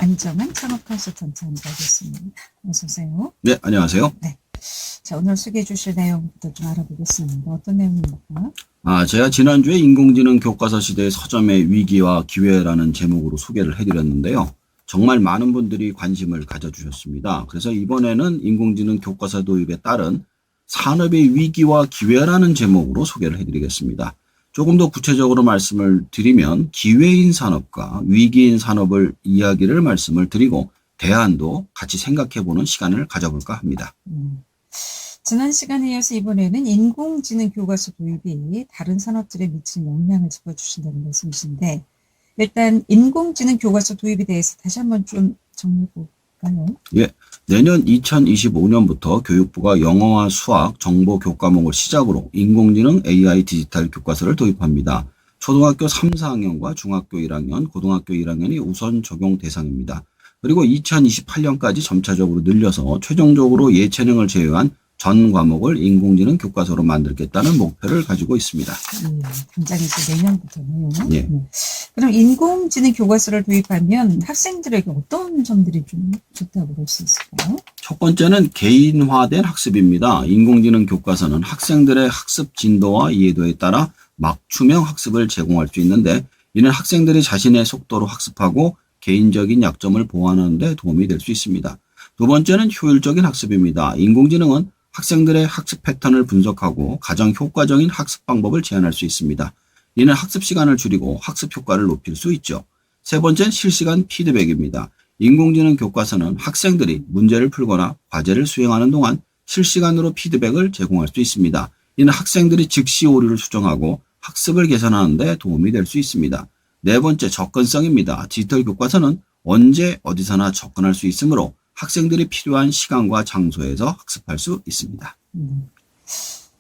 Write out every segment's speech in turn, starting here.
안정환 창업 컨설턴트 함께하겠습니다. 어서 오세요. 네, 안녕하세요. 네. 자, 오늘 소개해 주실 내용부터 좀 알아보겠습니다. 어떤 내용입니까? 제가 지난주에 인공지능 교과서 시대의 서점의 위기와 기회라는 제목으로 소개를 해드렸는데요. 정말 많은 분들이 관심을 가져주셨습니다. 그래서 이번에는 인공지능 교과서 도입에 따른 산업의 위기와 기회라는 제목으로 소개를 해드리겠습니다. 조금 더 구체적으로 말씀을 드리면 기회인 산업과 위기인 산업을 이야기를 말씀을 드리고 대안도 같이 생각해보는 시간을 가져볼까 합니다. 지난 시간에 이어서 이번에는 인공지능 교과서 도입이 다른 산업들에 미치는 영향을 짚어주신다는 말씀이신데, 일단 인공지능 교과서 도입에 대해서 다시 한번 좀 정리해 볼까요? 예, 내년 2025년부터 교육부가 영어와 수학, 정보 교과목을 시작으로 인공지능 AI 디지털 교과서를 도입합니다. 초등학교 3, 4학년과 중학교 1학년, 고등학교 1학년이 우선 적용 대상입니다. 그리고 2028년까지 점차적으로 늘려서 최종적으로 예체능을 제외한 전 과목을 인공지능 교과서로 만들겠다는 목표를 가지고 있습니다. 당장 이제 내년부터네요. 예. 그럼 인공지능 교과서를 도입하면 학생들에게 어떤 점들이 좀 좋다고 볼 수 있을까요? 첫 번째는 개인화된 학습입니다. 인공지능 교과서는 학생들의 학습 진도와 이해도에 따라 맞춤형 학습을 제공할 수 있는데, 이는 학생들이 자신의 속도로 학습하고 개인적인 약점을 보완하는 데 도움이 될 수 있습니다. 두 번째는 효율적인 학습입니다. 인공지능은 학생들의 학습 패턴을 분석하고 가장 효과적인 학습 방법을 제안할 수 있습니다. 이는 학습 시간을 줄이고 학습 효과를 높일 수 있죠. 세 번째는 실시간 피드백입니다. 인공지능 교과서는 학생들이 문제를 풀거나 과제를 수행하는 동안 실시간으로 피드백을 제공할 수 있습니다. 이는 학생들이 즉시 오류를 수정하고 학습을 개선하는 데 도움이 될 수 있습니다. 네 번째, 접근성입니다. 디지털 교과서는 언제 어디서나 접근할 수 있으므로 학생들이 필요한 시간과 장소에서 학습할 수 있습니다.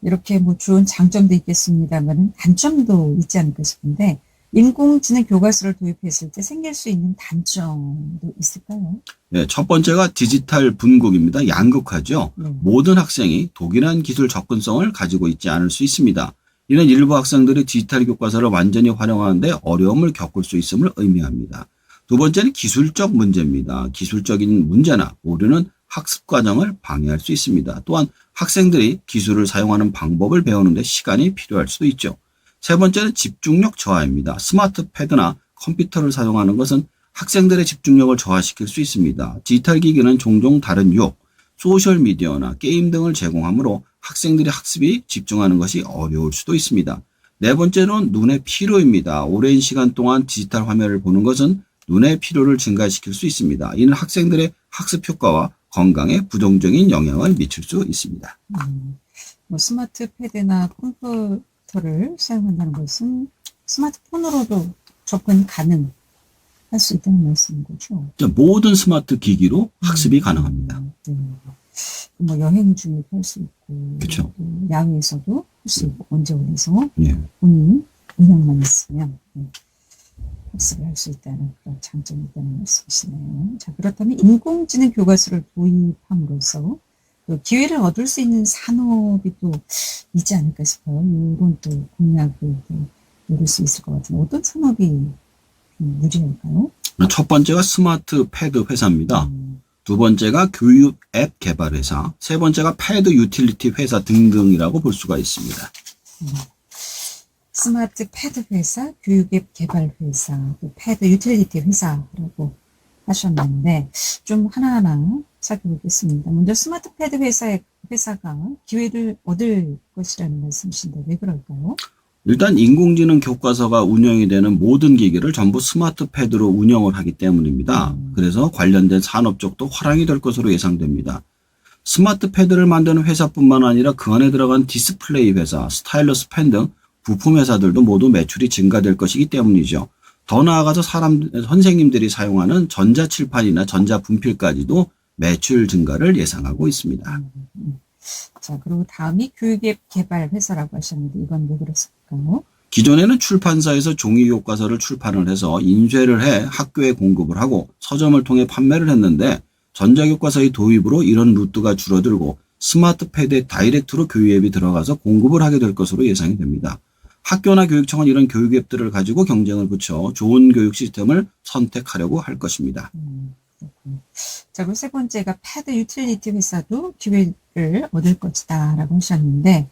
이렇게 뭐 좋은 장점도 있겠습니다만 단점도 있지 않을까 싶은데, 인공지능 교과서를 도입했을 때 생길 수 있는 단점도 있을까요? 네, 첫 번째가 디지털 분국입니다. 양극화죠. 모든 학생이 동일한 기술 접근성을 가지고 있지 않을 수 있습니다. 이는 일부 학생들이 디지털 교과서를 완전히 활용하는데 어려움을 겪을 수 있음을 의미합니다. 두 번째는 기술적 문제입니다. 기술적인 문제나 오류는 학습 과정을 방해할 수 있습니다. 또한 학생들이 기술을 사용하는 방법을 배우는 데 시간이 필요할 수도 있죠. 세 번째는 집중력 저하입니다. 스마트 패드나 컴퓨터를 사용하는 것은 학생들의 집중력을 저하시킬 수 있습니다. 디지털 기기는 종종 다른 유혹, 소셜미디어나 게임 등을 제공하므로 학생들의 학습이 집중하는 것이 어려울 수도 있습니다. 네 번째는 눈의 피로입니다. 오랜 시간 동안 디지털 화면을 보는 것은 눈의 피로를 증가시킬 수 있습니다. 이는 학생들의 학습 효과와 건강에 부정적인 영향을 미칠 수 있습니다. 뭐 스마트 패드나 컴퓨터를 사용한다는 것은 스마트폰으로도 접근 가능할 수 있다는 말씀인 거죠? 모든 스마트 기기로 학습이 가능합니다. 네. 뭐 여행 중에도 할 수 있고, 그렇죠. 또 야외에서도 할 수 있고, 언제 어디서 예. 본인 의향만 있으면 학습을 할 수 있다는 그런 장점이 있다는 말씀이시네요. 자, 그렇다면 인공지능 교과서를 도입함으로써 그 기회를 얻을 수 있는 산업이 또 있지 않을까 싶어요. 이런 또 공약을 또 노릴 수 있을 것 같은데, 어떤 산업이 좀 유리할까요? 첫 번째가 스마트 패드 회사입니다. 두 번째가 교육 앱 개발 회사, 세 번째가 패드 유틸리티 회사 등등이라고 볼 수가 있습니다. 스마트 패드 회사, 교육앱 개발 회사, 또 패드 유틸리티 회사라고 하셨는데 좀 하나하나 살펴보겠습니다. 먼저 스마트 패드 회사가 기회를 얻을 것이라는 말씀이신데 왜 그럴까요? 일단 인공지능 교과서가 운영이 되는 모든 기기를 전부 스마트 패드로 운영을 하기 때문입니다. 그래서 관련된 산업 쪽도 화랑이 될 것으로 예상됩니다. 스마트 패드를 만드는 회사뿐만 아니라 그 안에 들어간 디스플레이 회사, 스타일러스 펜 등 부품 회사들도 모두 매출이 증가될 것이기 때문이죠. 더 나아가서 선생님들이 사용하는 전자칠판이나 전자분필까지도 매출 증가를 예상하고 있습니다. 자, 그리고 다음이 교육앱 개발 회사라고 하셨는데 이건 왜 그렇을까요? 기존에는 출판사에서 종이 교과서를 출판을 해서 인쇄를 해 학교에 공급을 하고 서점을 통해 판매를 했는데, 전자교과서의 도입으로 이런 루트가 줄어들고 스마트 패드에 다이렉트로 교육앱이 들어가서 공급을 하게 될 것으로 예상이 됩니다. 학교나 교육청은 이런 교육 앱들을 가지고 경쟁을 붙여 좋은 교육 시스템을 선택하려고 할 것입니다. 자, 그리고 세 번째가 패드 유틸리티 회사도 기회를 얻을 것이다 라고 하셨는데,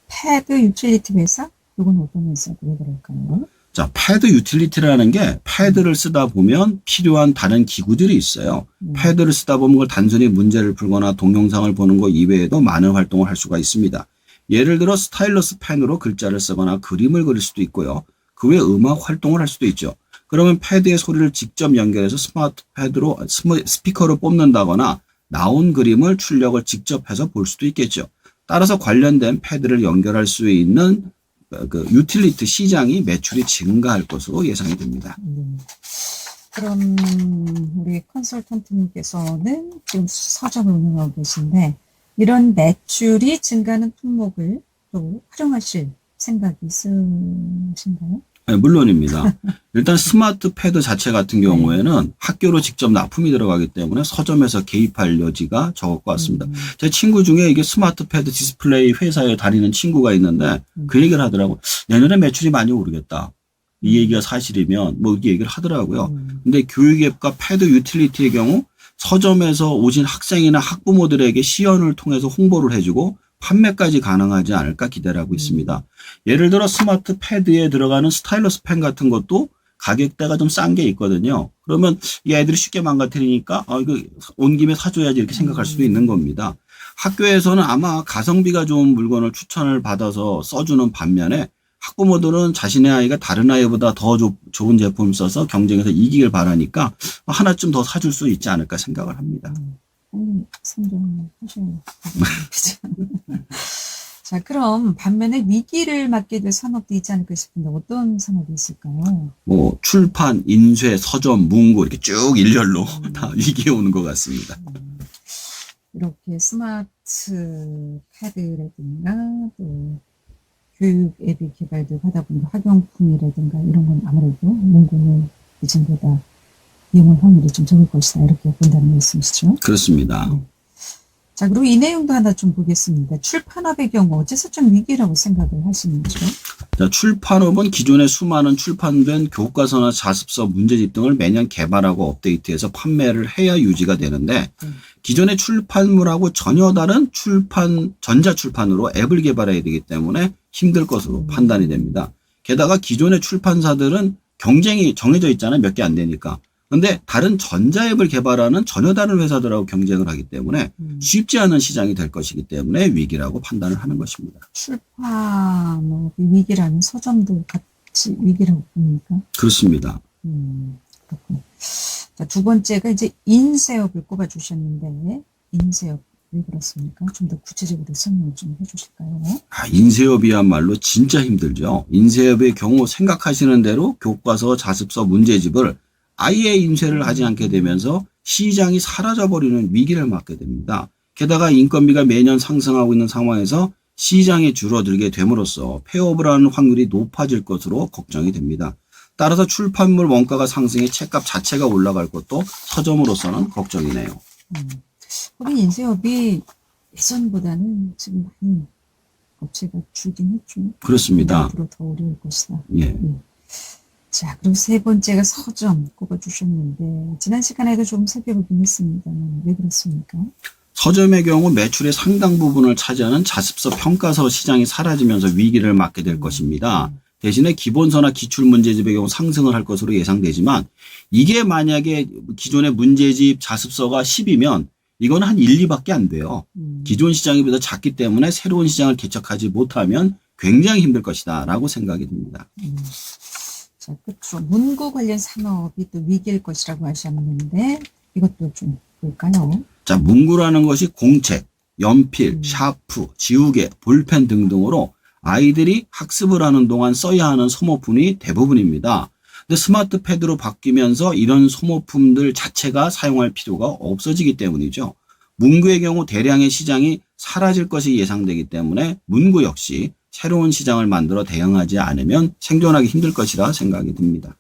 패드 유틸리티 회사? 이건 어떤 회사고 왜 그럴까요? 자, 패드 유틸리티라는 게 패드를 쓰다 보면 필요한 다른 기구들이 있어요. 패드를 쓰다 보면 그걸 단순히 문제를 풀거나 동영상을 보는 것 이외에도 많은 활동을 할 수가 있습니다. 예를 들어 스타일러스 펜으로 글자를 쓰거나 그림을 그릴 수도 있고요. 그 외에 음악 활동을 할 수도 있죠. 그러면 패드의 소리를 직접 연결해서 스마트 패드로 스피커로 뽑는다거나 나온 그림을 출력을 직접 해서 볼 수도 있겠죠. 따라서 관련된 패드를 연결할 수 있는 그 유틸리티 시장이 매출이 증가할 것으로 예상이 됩니다. 그럼 우리 컨설턴트님께서는 지금 서점을 운영하고 계신데 이런 매출이 증가하는 품목을 또 활용하실 생각이 있으신가요? 네, 물론입니다. 일단 스마트 패드 자체 같은 경우에는 학교로 직접 납품이 들어가기 때문에 서점에서 개입할 여지가 적을 것 같습니다. 제 친구 중에 이게 스마트 패드 디스플레이 회사에 다니는 친구가 있는데 그 얘기를 하더라고요. 내년에 매출이 많이 오르겠다. 이 얘기가 사실이면 뭐 이 얘기를 하더라고요. 근데 교육앱과 패드 유틸리티의 경우 서점에서 오신 학생이나 학부모들에게 시연을 통해서 홍보를 해주고 판매까지 가능하지 않을까 기대를 하고 있습니다. 예를 들어 스마트 패드에 들어가는 스타일러스 펜 같은 것도 가격대가 좀 싼 게 있거든요. 그러면 이 애들이 쉽게 망가뜨리니까 이거 온 김에 사줘야지 이렇게 생각할 수도 있는 겁니다. 학교에서는 아마 가성비가 좋은 물건을 추천을 받아서 써주는 반면에 학부모들은 자신의 아이가 다른 아이보다 더 좋은 제품을 써서 경쟁에서 이기길 바라니까 하나쯤 더 사줄 수 있지 않을까 생각을 합니다. 선정하셔야 자, 그럼 반면에 위기를 맞게 될 산업도 있지 않을까 싶은데 어떤 산업이 있을까요? 뭐 출판, 인쇄, 서점, 문구 이렇게 쭉 일렬로 다 위기에 오는 것 같습니다. 이렇게 스마트 패드라든가 또 교육 앱이 개발되고 하다 보니까 학용품이라든가 이런 건 아무래도 문구는 예전보다 이용할 확률이 좀 적을 것이다 이렇게 본다는 말씀이시죠? 그렇습니다. 네. 자, 그리고 이 내용도 하나 좀 보겠습니다. 출판업의 경우 어째서 좀 위기라고 생각을 하시는지요? 자, 출판업은 기존에 수많은 출판된 교과서나 자습서, 문제집 등을 매년 개발하고 업데이트해서 판매를 해야 유지가 되는데 기존의 출판물하고 전혀 다른 전자출판으로 앱을 개발해야 되기 때문에 힘들 것으로 판단이 됩니다. 게다가 기존의 출판사들은 경쟁이 정해져 있잖아요. 몇 개 안 되니까. 근데 다른 전자앱을 개발하는 전혀 다른 회사들하고 경쟁을 하기 때문에 쉽지 않은 시장이 될 것이기 때문에 위기라고 판단을 하는 것입니다. 출판업이 위기라면 서점도 같이 위기라고 봅니까? 그렇습니다. 그렇군요. 자, 두 번째가 이제 인쇄업을 꼽아주셨는데 인쇄업 왜 그렇습니까? 좀 더 구체적으로 설명 좀 해주실까요? 인쇄업이야말로 진짜 힘들죠. 인쇄업의 경우 생각하시는 대로 교과서, 자습서, 문제집을 아예 인쇄를 하지 않게 되면서 시장이 사라져버리는 위기를 맞게 됩니다. 게다가 인건비가 매년 상승하고 있는 상황에서 시장이 줄어들게 됨으로써 폐업을 하는 확률이 높아질 것으로 걱정이 됩니다. 따라서 출판물 원가가 상승해 책값 자체가 올라갈 것도 서점으로서는 걱정이네요. 우리 인쇄업이 예전보다는 지금 많이 업체가 줄긴 했죠. 그렇습니다. 앞으로 더 어려울 것이다. 예. 자, 그리고 세 번째가 서점 꼽아주셨는데 지난 시간에도 조금 살펴보긴 했습니다만 왜 그렇습니까? 서점의 경우 매출의 상당 부분을 차지하는 자습서 평가서 시장이 사라지면서 위기를 맞게 될 것입니다. 대신에 기본서나 기출문제집의 경우 상승을 할 것으로 예상되지만 이게 만약에 기존의 문제집 자습서가 10이면 이건 한 1, 2밖에 안 돼요. 기존 시장이 보다 작기 때문에 새로운 시장을 개척하지 못하면 굉장히 힘들 것이다 라고 생각이 듭니다. 자, 그렇죠. 문구 관련 산업이 또 위기일 것이라고 하셨는데 이것도 좀 볼까요? 자, 문구라는 것이 공책, 연필, 샤프, 지우개, 볼펜 등등으로 아이들이 학습을 하는 동안 써야 하는 소모품이 대부분입니다. 근데 스마트 패드로 바뀌면서 이런 소모품들 자체가 사용할 필요가 없어지기 때문이죠. 문구의 경우 대량의 시장이 사라질 것이 예상되기 때문에 문구 역시 새로운 시장을 만들어 대응하지 않으면 생존하기 힘들 것이라 생각이 듭니다.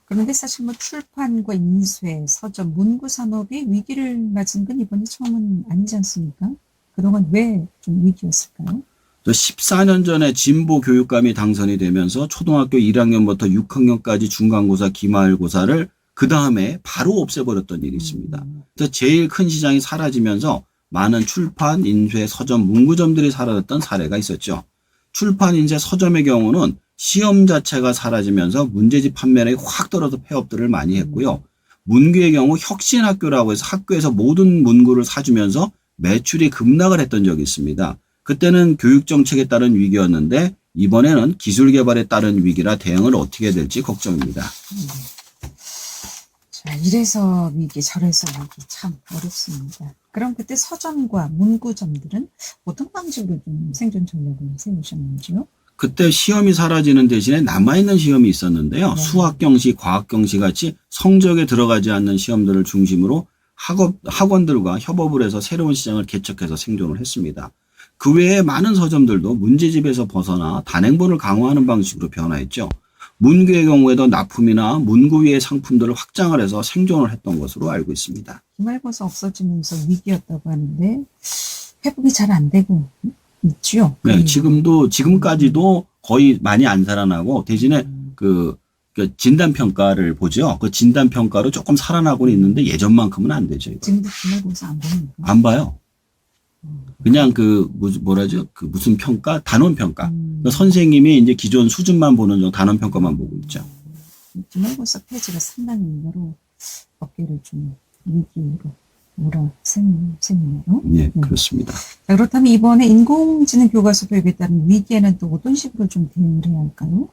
그런데 사실 뭐 출판과 인쇄, 서점, 문구 산업이 위기를 맞은 건 이번이 처음은 아니지 않습니까? 그동안 왜 좀 위기였을까요? 14년 전에 진보 교육감이 당선이 되면서 초등학교 1학년부터 6학년까지 중간고사, 기말고사를 그 다음에 바로 없애버렸던 일이 있습니다. 그래서 제일 큰 시장이 사라지면서 많은 출판, 인쇄, 서점, 문구점들이 사라졌던 사례가 있었죠. 출판, 인쇄, 서점의 경우는 시험 자체가 사라지면서 문제집 판매량이 확 떨어져 폐업들을 많이 했고요. 문구의 경우 혁신학교라고 해서 학교에서 모든 문구를 사주면서 매출이 급락을 했던 적이 있습니다. 그때는 교육정책에 따른 위기였는데 이번에는 기술 개발에 따른 위기라 대응을 어떻게 해야 될지 걱정입니다. 자, 이래서 위기, 저래서 위기 참 어렵습니다. 그럼 그때 서점과 문구점들은 어떤 방식으로 좀 생존 전략을 세우셨는지요? 그때 시험이 사라지는 대신에 남아있는 시험이 있었는데요. 네. 수학 경시, 과학 경시 같이 성적에 들어가지 않는 시험들을 중심으로 학원들과 협업을 해서 새로운 시장을 개척해서 생존을 했습니다. 그 외에 많은 서점들도 문제집에서 벗어나 단행본을 강화하는 방식으로 변화했죠. 문구의 경우에도 납품이나 문구 위의 상품들을 확장을 해서 생존을 했던 것으로 알고 있습니다. 기말고사 없어지면서 위기였다고 하는데 회복이 잘 안 되고 있죠. 네, 지금까지도 거의 많이 안 살아나고 대신에 그 진단평가를 보죠. 그 진단평가로 조금 살아나고는 있는데 예전만큼은 안 되죠. 이거. 지금도 기말고사 안 보니까. 안 봐요. 그냥 무슨 평가? 단원평가. 선생님이 이제 기존 수준만 보는 정도 단원평가만 보고 있죠. 기말고사 폐지가 상당히 이거로 업계를 좀 위기로 몰아세우네요. 네, 그렇습니다. 자, 그렇다면 이번에 인공지능 교과서 도입에 따른 위기에는 또 어떤 식으로 좀 대응을 해야 할까요?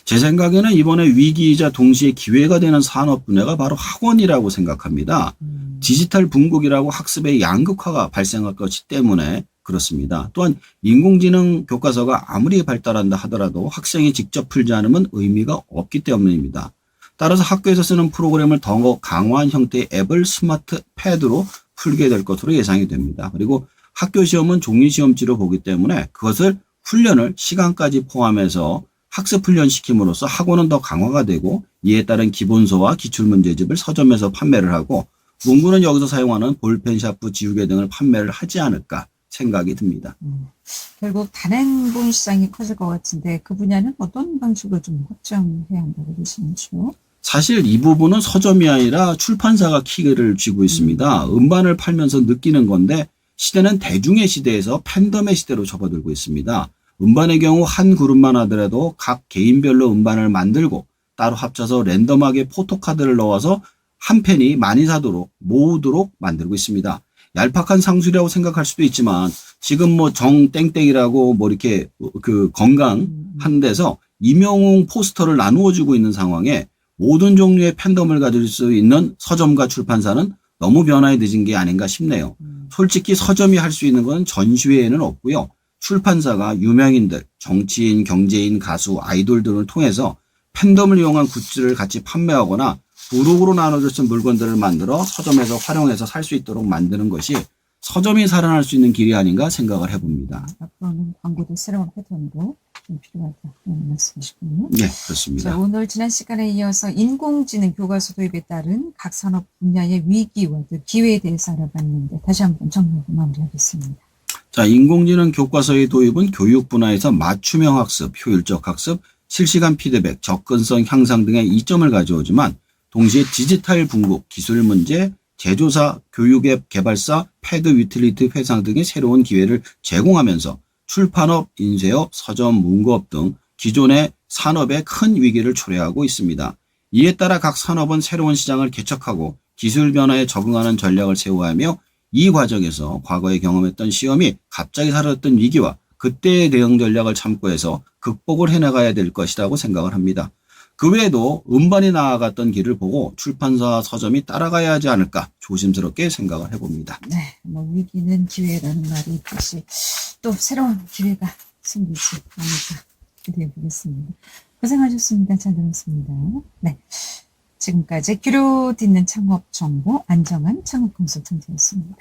제 생각에는 이번에 위기이자 동시에 기회가 되는 산업 분야가 바로 학원이라고 생각합니다. 디지털 분국이라고 학습의 양극화가 발생할 것이기 때문에 그렇습니다. 또한 인공지능 교과서가 아무리 발달한다 하더라도 학생이 직접 풀지 않으면 의미가 없기 때문입니다. 따라서 학교에서 쓰는 프로그램을 더 강화한 형태의 앱을 스마트 패드로 풀게 될 것으로 예상이 됩니다. 그리고 학교 시험은 종이 시험지로 보기 때문에 그것을 훈련을 시간까지 포함해서 학습 훈련 시킴으로써 학원은 더 강화가 되고 이에 따른 기본서와 기출문제집을 서점에서 판매를 하고 문구는 여기서 사용하는 볼펜, 샤프, 지우개 등을 판매를 하지 않을까 생각이 듭니다. 결국 단행본 시장이 커질 것 같은데 그 분야는 어떤 방식으로 좀 확장해야 한다고 보시는지요? 사실 이 부분은 서점이 아니라 출판사가 키를 쥐고 있습니다. 음반을 팔면서 느끼는 건데 시대는 대중의 시대에서 팬덤의 시대로 접어들고 있습니다. 음반의 경우 한 그룹만 하더라도 각 개인별로 음반을 만들고 따로 합쳐서 랜덤하게 포토카드를 넣어서 한 팬이 많이 사도록 모으도록 만들고 있습니다. 얄팍한 상술이라고 생각할 수도 있지만 지금 정땡땡이라고 이렇게 건강한 데서 임영웅 포스터를 나누어 주고 있는 상황에 모든 종류의 팬덤을 가질 수 있는 서점과 출판사는 너무 변화에 늦은 게 아닌가 싶네요. 솔직히 서점이 할 수 있는 건 전시회에는 없고요. 출판사가 유명인들, 정치인, 경제인, 가수, 아이돌 등을 통해서 팬덤을 이용한 굿즈를 같이 판매하거나 부록으로 나눠줄 수 있는 물건들을 만들어 서점에서 활용해서 살 수 있도록 만드는 것이 서점이 살아날 수 있는 길이 아닌가 생각을 해봅니다. 앞으로는 광고도 새로운 패턴으로 좀 필요하다는 말씀이시군요. 네, 그렇습니다. 자, 오늘 지난 시간에 이어서 인공지능 교과서 도입에 따른 각 산업 분야의 위기와 또 기회에 대해서 알아봤는데 다시 한번 정리하고 마무리하겠습니다. 자, 인공지능 교과서의 도입은 교육 분야에서 맞춤형 학습, 효율적 학습, 실시간 피드백, 접근성 향상 등의 이점을 가져오지만 동시에 디지털 분국, 기술 문제, 제조사, 교육앱 개발사, 패드 유틸리티 회상 등의 새로운 기회를 제공하면서 출판업, 인쇄업, 서점, 문구업 등 기존의 산업에 큰 위기를 초래하고 있습니다. 이에 따라 각 산업은 새로운 시장을 개척하고 기술 변화에 적응하는 전략을 세워야 하며 이 과정에서 과거에 경험했던 시험이 갑자기 사라졌던 위기와 그때의 대응 전략을 참고해서 극복을 해나가야 될 것이라고 생각을 합니다. 그 외에도 음반이 나아갔던 길을 보고 출판사, 서점이 따라가야 하지 않을까 조심스럽게 생각을 해봅니다. 네, 위기는 기회라는 말이 있듯이 또 새로운 기회가 생기지 않을까 기대해 보겠습니다. 고생하셨습니다. 잘 들었습니다. 네, 지금까지 귀로 듣는 창업 정보 안정환 창업 컨설턴트였습니다.